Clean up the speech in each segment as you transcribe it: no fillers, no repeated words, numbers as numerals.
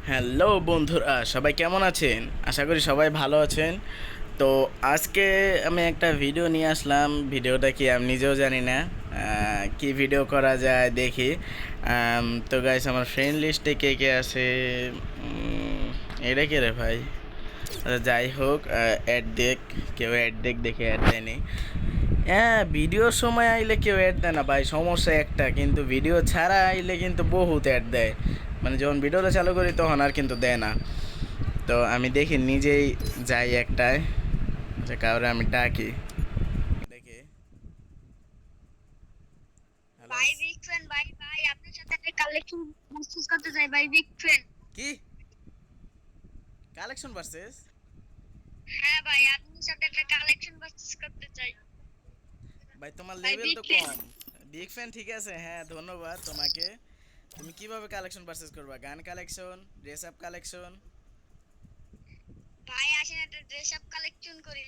Hello বন্ধুরা, সবাই কেমন আছেন? আশা করি সবাই ভালো আছেন। তো আজকে আমি একটা ভিডিও নিয়ে আসলাম। ভিডিওটা কি আমি নিজেও জানি না। কি ভিডিও করা যায় দেখি। তো গাইস, আমার ফ্রেন্ড লিস্টে কে কে আছে? এটা কে রে ভাই? আচ্ছা, যাই হোক, অ্যাড দেখ। কেউ অ্যাড দেখে অ্যাড দেয়নি। হ্যাঁ, ভিডিওর সময় আইলে কেউ অ্যাড দেয় না ভাই, সমস্যা একটা। কিন্তু ভিডিও ছাড়া আইলে কিন্তু বহুত অ্যাড দেয়। মানে যখন ভিডিওটা চালু করি তখন আর কিন্তু দেয় না। তো আমি দেখি নিজেই যাই একটায়, যে কাউরে আমি ডাকি দেখি। হ্যালো। ভাই বিগ ফ্যান ভাই ভাই আপনার সাথে একটা কালেকশন ডিসকাস করতে চাই ভাই বিগ ফ্যান। কি কালেকশন ভার্সেস? হ্যাঁ ভাই আপনার সাথে একটা কালেকশন ডিসকাস করতে চাই ভাই তোমার ভাই লেভেল বিগ তো ফ্যান। কম। বিগ ফ্যান ঠিক আছে, হ্যাঁ ধন্যবাদ তোমাকে। তুমি কিভাবে কালেকশন ভার্সেস করবা? গান কালেকশন, ড্রেস আপ কালেকশন? ভাই আসেন একটা ড্রেস আপ কালেকশন করি।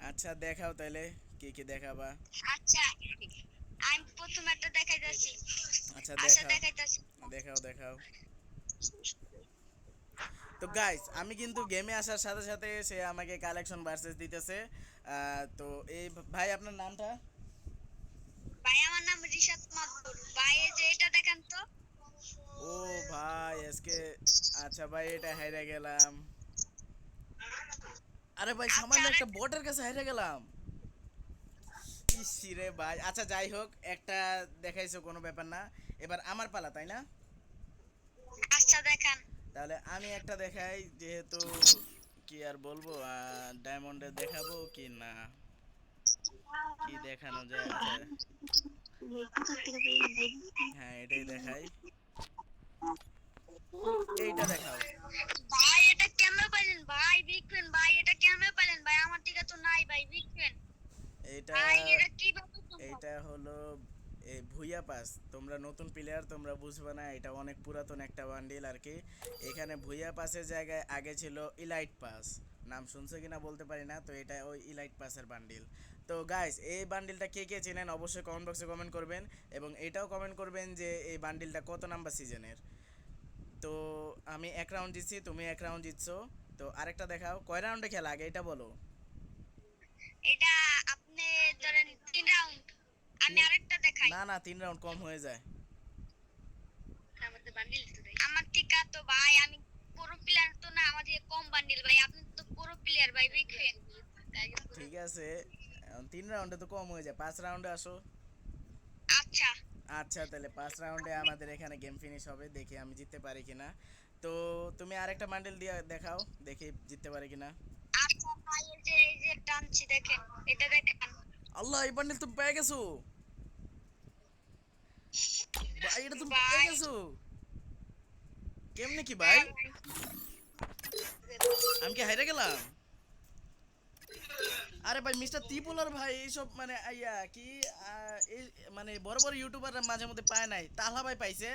আচ্ছা দেখাও তাইলে, কি কি দেখাবা? আচ্ছা আমি প্রথম একটা দেখাই যাচ্ছি। আচ্ছা আচ্ছা দেখাও, দেখাইতাছি। দেখাও। তো গাইস, আমি কিন্তু গেমে আসার সাথে সাথে সে আমাকে কালেকশন ভার্সেস দিতেছে। তো এই ভাই, আপনার নামটা? ভাই আমার নাম রিশাদ মাদুর ভাই, এই যে এটা দেখেন তো। ও ভাই আজকে, আচ্ছা ভাই এটা হাইরা গেলাম। আরে ভাই, আচ্ছা সামান্য একটা আরেকটা। বটের কাছে হাইরা গেলাম। ইসি রে ভাই, আচ্ছা যাই হোক, একটা দেখাইছো, কোনো ব্যাপার না। এবার আমার পালা, তাই না? আচ্ছা দেখান। তাহলে আমি একটা দেখাই, যেহেতু কি আর বলবো, ডায়মন্ডে দেখাবো কি না, কি দেখানো যায়? আচ্ছা, হ্যাঁ এটাই দেখাই, এইটা দেখাও। ভাই এটা কেমনে পাইলেন ভাই বিগ ফ্যান ভাই, এটা কেমনে পাইলেন ভাই? আমার দিকে তো নাই ভাই বিগ ফ্যান। এইটা ভাই এটা কিভাবে সম্ভব? এইটা হলো এই ভুইয়া পাস। তোমরা নতুন প্লেয়ার, তোমরা বুঝবে না, এটা অনেক পুরাতন একটা বান্ডিল আর কি। এখানে ভুইয়া পাসের জায়গায় আগে ছিল ইলাইট পাস। নাম শুনছো কিনা বলতে পারি না, তো এটা ওই ইলাইট পাসের বান্ডিল। তো গাইস, এই বান্ডিলটা কে কে চেনেন অবশ্যই কমেন্ট বক্সে কমেন্ট করবেন, এবং এটাও কমেন্ট করবেন যে এই বান্ডিলটা কত নাম্বার সিজনের। তো আমি এক রাউন্ড জিতছি, তুমি এক রাউন্ড জিতছো। তো আরেকটা দেখাও, কয় রাউন্ডে খেলা আগে এটা বলো। এটা আপনি ধরেন 3 রাউন্ড। আমি তিন? আরেকটা দেখাই। না না, 3 রাউন্ড কম হয়ে যায়। আমার ঠিক আছে তো ভাই, আমি পুরো প্লেয়ার তো না, আমার দিয়ে কম বান্ডিল ভাই, আপনি তো পুরো প্লেয়ার ভাই বিগ ফ্যান। ঠিক আছে, এখন 3 রাউন্ডে তো কম হয়ে যায়, 5 রাউন্ডে আসো। আচ্ছা আচ্ছা তাহলে 5 রাউন্ডে আমাদের এখানে গেম ফিনিশ হবে, দেখি আমি জিততে পারি কিনা। তো তুমি আরেকটা বান্ডেল দিয়ে দেখাও, দেখি জিততে পারি কিনা। আচ্ছা ভাই, এই যে টানছি দেখেন, এটা দেখেন। আল্লাহ, এই বান্ডেল তুমি পেয়ে গেছো! ভাই এটা তুমি পেয়ে ভাই গেছো! কেমনে কি ভাই? হ্যাঁ ভাই। আমি কি হাইরে গেলাম? আরে ভাই, মিস্টার ত্রিপুলার ভাই এইসব মানে কি, এই মানে বড় বড় ইউটিউবাররা মাঝে মধ্যে পায় নাই। তাহলা ভাই পাইছে,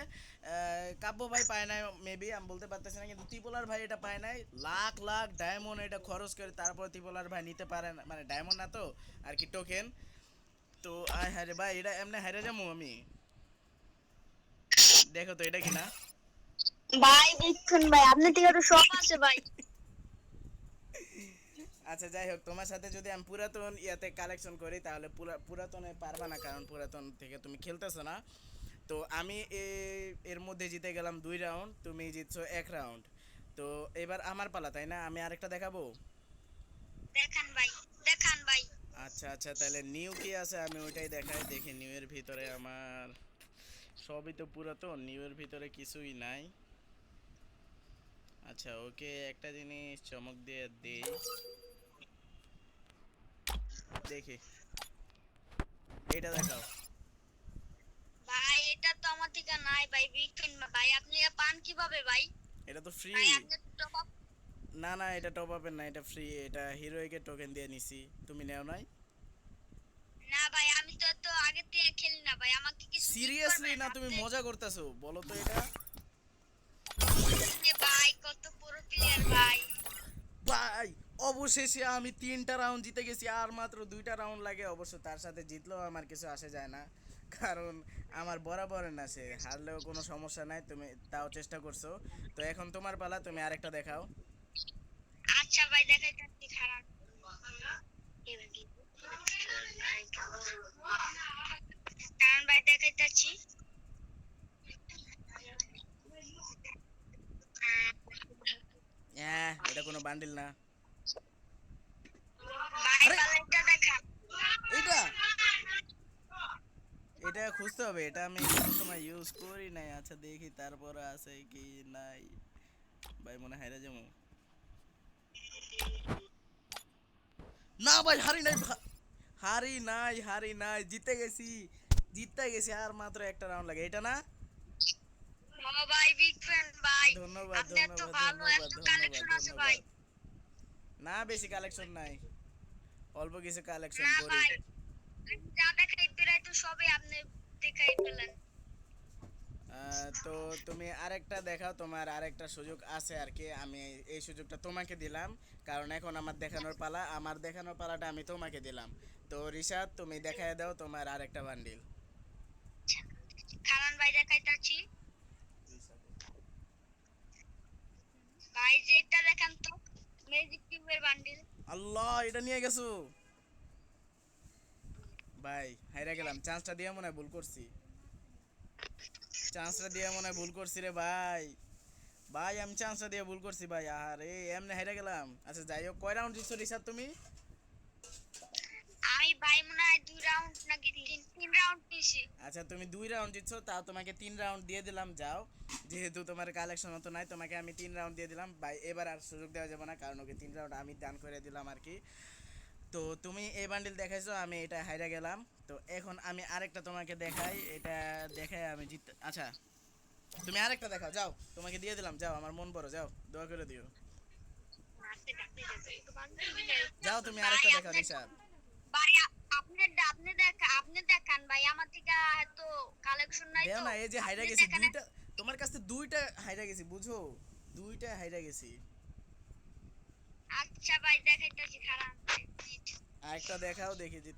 কাব্য ভাই পায় নাই, মেবি আমি বলতে পারতেছি না, কিন্তু ত্রিপুলার ভাই এটা পায় নাই। লাখ লাখ ডায়মন্ড এটা খরচ করে তারপর ত্রিপুলার ভাই নিতে পারে না, মানে ডায়মন্ড না তো আর কি, টোকেন। তো আয় হ্যাঁ রে ভাই, এটা এমনি হাইরে যাবো আমি। দেখো তো এটা কিনা। ভাই বিগ ফ্যান ভাই, আপনার দিকে তো সব আছে ভাই। আচ্ছা যাই হোক, তোমার সাথে যদি আমি পুরাতন ইয়াতে কালেকশন করি তাহলে পুরাতনে পারবা না, কারণ পুরাতন থেকে তুমি খেলতেছো না। তো আমি এর মধ্যে জিতে গেলাম 2 রাউন্ড, তুমি জিতছো 1 রাউন্ড। তো এবার আমার পালা, তাই না? আমি আরেকটা দেখাবো। দেখান ভাই, দেখান ভাই। আচ্ছা আচ্ছা, তাহলে নিউ কি আছে আমি ওইটাই দেখাই, দেখি নিউ এর ভিতরে আমার সবই তো পুরাতন, নিউ এর ভিতরে কিছুই নাই। আচ্ছা ওকে, একটা জিনিস চমক দিয়ে দেই, দেখি এইটা দেখাও। ভাই এটা তো আমার দিকে নাই ভাই বিগ ফ্যান ভাই, আপনি এটা পান কিভাবে ভাই? এটা তো ফ্রি। ভাই আপনি টপ আপ। না না, এটা টপ আপের না, এটা ফ্রি, এটা হিরোইকের টোকেন দিয়ে নিছি। তুমি নেও নাই? না ভাই আমি তো তো আগে থেকে খেলি না ভাই, আমাকে কিছু গিফট সিরিয়াসলি করবেন না, তুমি আপনি? মজা করতেছো বলো তো এটা? আপনি ভাই কত পুরো প্লেয়ার ভাই। ভাই অবশেষে আমি 3টা রাউন্ড জিতে গেছি, আর মাত্র 2টা রাউন্ড লাগে। অবশ্য তার সাথে জিতলেও আমার কিছু আসে যায় না, কারণ আমার বরাবর না, সে হারলেও কোনো সমস্যা নাই, তুমি তাও চেষ্টা করছো। তো এখন তোমার পালা, তুমি আরেকটা দেখাও। আচ্ছা ভাই দেখাইতাছি খারাপ। কারণ ভাই দেখাইতাছি। হ্যাঁ, এটা কোনো বান্ডিল না। ভাই আরে পালাইটা দেখা। এইটা, এটা খুঁজতে হবে, এটা আমি কোনো সময় ইউজ করি নাই। আচ্ছা দেখি তারপর আছে কি নাই। ভাই মনে হাইরা যাবো। না ভাই, হারি নাই হারি নাই, হারি নাই, জিতে গেছি, জিতে গেছি। আর মাত্র একটা রাউন্ড লাগে, এটা না? ও ভাই বিগ ফ্যান ভাই। ধন্যবাদ, আপনার তো ধন্যবাদ, ভালো ধন্যবাদ, এত ধন্যবাদ, কালেকশন আছে ভাই। ধন্যবাদ। না বেশি কালেকশন নাই, অল্প কিছু কালেকশন না গরিব। ভাই, যা দেখাই পেরাই তো সবে আপনি দেখাই পেলেন। তো তুমি আরেকটা দেখাও, তোমার আরেকটা সুযোগ আছে আর কি। আমি এই সুযোগটা তোমাকে দিলাম, কারণ এখন আমার দেখানোর পালা, আমার দেখানোর পালাটা আমি তোমাকে দিলাম। তো রিশাদ, তুমি দেখায় দাও তোমার আরেকটা বান্ডিল। কারণ ভাই দেখাইতাছি। ভাই যেটা দেখান তো, ম্যাজিক কিউবের বান্ডিল। আল্লাহ, এটা নিয়ে গেছো ভাই, হাইরা গেলাম। চান্সটা দিয়ে মনে হয় ভুল করছি, চান্সটা দিয়ে মনে হয় ভুল করছি রে ভাই। ভাই আমি চান্সটা দিয়ে ভুল করছি ভাই, আরে এমনি হাইরা গেলাম। আচ্ছা যাই হোক, কয় রাউন্ড জিতছো রিশাদ তুমি? আমি ভাই মনে হয় 2 রাউন্ড নাকি তিন রাউন্ড নিছি। আচ্ছা তুমি 2 রাউন্ড জিতছো, তাও তোমাকে 3 রাউন্ড দিয়ে দিলাম। যাও, যেহেতু তোমার কালেকশন মতো নাই, তোমাকে আমি 3 রাউন্ড দিয়ে দিলাম ভাই। এবার আর সুযোগ দেওয়া যাবে না, কারণ ওকে 3 রাউন্ড আমি দান করে দিলাম আর কি। তো তুমি এই বান্ডিল দেখাইছো, আমি এটা হাইরা গেলাম। তো এখন আমি আরেকটা তোমাকে দেখাই, এটা দেখাই আমি জিত। আচ্ছা তুমি আরেকটা দেখাও, যাও, তোমাকে দিয়ে দিলাম, যাও, আমার মন বড়, যাও, দোয়া করে দিও। যাও তুমি ভাই আরেকটা দেখাও আপনি রিশাদ। ভাই আপনি দেখান ভাই, আমার থেকে এত কালেকশন নাই দেও তো। না, এই যে হাইরা আপনি গেছি দেখান। দুইটা, তোমার কাছে দুইটা হাইরা গেছি, বুঝো, দুইটা হাইরা গেছি। আচ্ছা ভাই দেখাইতাছি খারাপ। আরেকটা দেখাও দেখি যে,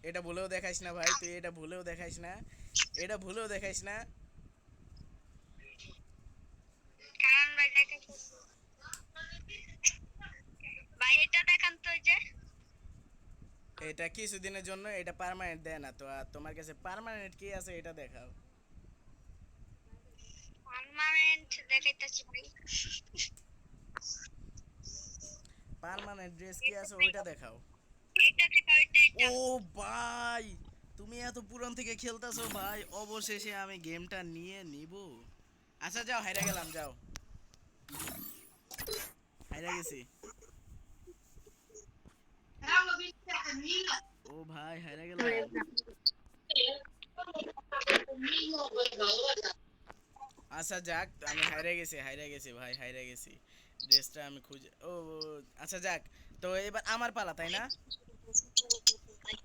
এটা ভুলেও দেখাইস না ভাই, তুই এটা ভুলেও দেখাইস না, এটা ভুলেও দেখাইস না। কারণ ভাই দেখাইতাছি। ভাই এটা দেখান তো, ওই যে এটা কিছুদিনের জন্য, এটা পার্মানেন্ট দেয় না তো। আর তোমার কাছে পার্মানেন্ট কি আছে এটা দেখাও। পার্মানেন্ট দেখাইতাছি ভাই। পার্মানেন্ট ড্রেস কি আছে ওইটা দেখাও। এটা দেখা, এটা। ও ভাই, তুমি এত পুরান থেকে খেলতেছো ভাই, অবশেষে আমি গেমটা নিয়ে নিব। আচ্ছা যাও, হাইরা গেলাম, যাও, হাইরা গেছি। ও ভাই, হাইরা গেলাম। আচ্ছা যাক, আমি হাইরা গেছি, হাইরা গেছি ভাই, হাইরা গেছি। ড্রেসটা আমি খুঁজে, ও ও, আচ্ছা যাক। তো এবার আমার পালা, তাই না? ভাই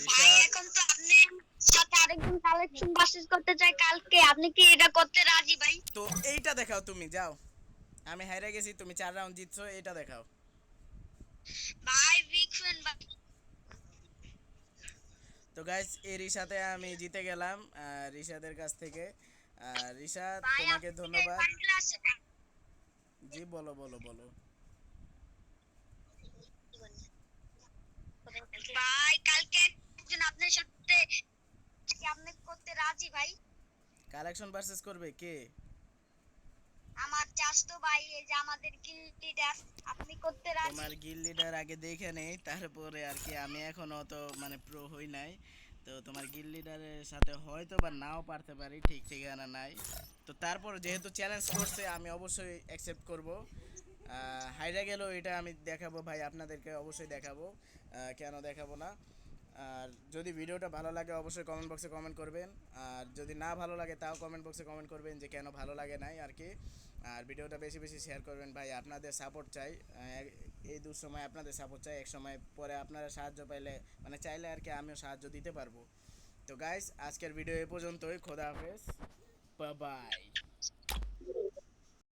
রিশাদ, এখন তো আপনি সাথে আরেকজন কালেকশন পারচেজ করতে চাই কালকে, আপনি কি এটা করতে রাজি ভাই? তো এইটা দেখাও তুমি, যাও। আমি হাইরা গেছি, তুমি 4 রাউন্ড জিতছো, এইটা দেখাও। ভাই বিগ ফ্যান ভাই। তো গাইস, এরই সাথে আমি জিতে গেলাম রিশাদের কাছ থেকে। রিশাদ, ভাই তোমাকে আপনি কি ধন্যবাদ। বান্ডিল আছে না? জি বলো, বলো, বলো। ভাই কালকে একজন আপনার সাথে কি আপনি করতে রাজি ভাই? কালেকশন ভার্সেস করবে কে? আমার চাচতো ভাই, এই যে আমাদের গিল্ড লিডার, আপনি করতে রাজি? তোমার গিল লিডার আগে দেখে নেই, তারপরে আর কি। আমি এখনো তো মানে প্রো হই নাই। তো তোমার গিল লিডারের সাথে হয়তো বা নাও পারতে পারি, ঠিক ঠিকানা নাই। তো তারপর যেহেতু চ্যালেঞ্জ করছে, আমি অবশ্যই অ্যাকসেপ্ট করব। হাইরা গেল, এটা আমি দেখাবো ভাই, আপনাদেরকে অবশ্যই দেখাবো। কেন দেখাবো না? আর যদি ভিডিওটা ভালো লাগে অবশ্যই কমেন্ট বক্সে কমেন্ট করবেন। আর যদি না ভালো লাগে তাও কমেন্ট বক্সে কমেন্ট করবেন যে কেন ভালো লাগে নাই আর কি। আর ভিডিওটা বেশি বেশি শেয়ার করবেন ভাই, আপনাদের সাপোর্ট চাই। এই দুঃসময় আপনাদের সাপোর্ট চাই, এক সময় পরে আপনারা সাহায্য পাইলে, মানে চাইলে আর কি, আমিও সাহায্য দিতে পারবো। তো গাইস, আজকের ভিডিও এ পর্যন্তই। খোদা হাফেজ, বাই বাই।